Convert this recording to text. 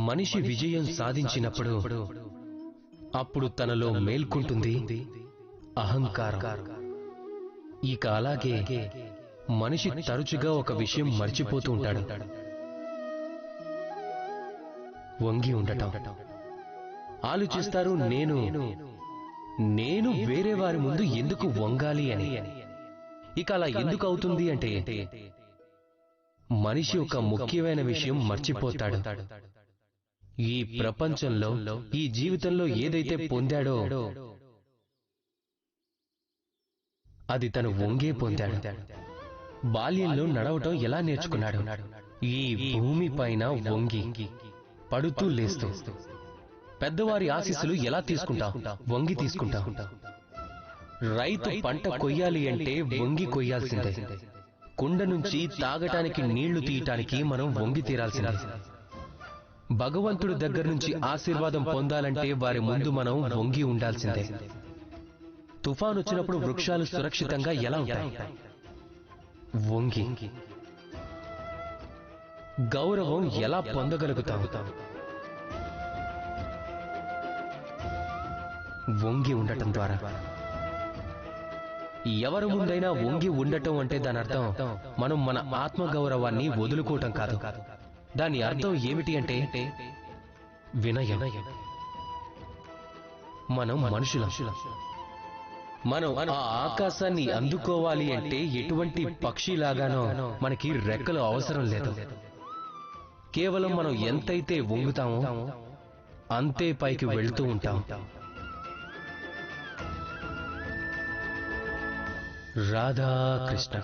మనిషి విజయం సాధించినప్పుడు అప్పుడు తనలో మేల్కొంటుంది అహంకారం. ఇక అలాగే మనిషి తరచుగా ఒక విషయం మర్చిపోతూ ఉంటాడు, వంగి ఉండటం. ఆలోచిస్తారు, నేను వేరే వారి ముందు ఎందుకు వంగాలి అని. ఇక అలా ఎందుకు అవుతుంది అంటే మనిషి ఒక ముఖ్యమైన విషయం మర్చిపోతాడు. ఈ ప్రపంచంలో, ఈ జీవితంలో ఏదైతే పొందాడో అది తను వంగే పొందాడు. బాల్యంలో నడవటం ఎలా నేర్చుకున్నాడు? ఈ భూమి పైన వంగి పడుతూ లేస్తూ. పెద్దవారి ఆశీస్సులు ఎలా తీసుకుంటాం? వంగి తీసుకుంటాం. రైతు పంట కొయ్యాలి అంటే వంగి కొయ్యాల్సిందే. కుండ నుంచి తాగటానికి నీళ్లు తీయటానికి మనం వంగి తీరాల్సిందే. భగవంతుడి దగ్గర నుంచి ఆశీర్వాదం పొందాలంటే వారి ముందు మనం వంగి ఉండాల్సిందే. తుఫాను వచ్చినప్పుడు వృక్షాలు సురక్షితంగా ఎలా ఉంటాయి? వంగి. గౌరవం ఎలా పొందగలుగుతాం? వంగి ఉండటం ద్వారా. ఎవరి ముందైనా వంగి ఉండటం అంటే దాని అర్థం మనం మన ఆత్మగౌరవాన్ని వదులుకోవటం కాదు. దాని అర్థం ఏమిటి అంటే వినయం. మనం మనుషులం. మనం ఆ ఆకాశాన్ని అందుకోవాలి అంటే ఎటువంటి పక్షిలాగానో మనకి రెక్కలు అవసరం లేదు. కేవలం మనం ఎంతైతే వంగుతామో అంతే పైకి వెళ్తూ ఉంటాం. రాధా కృష్ణ.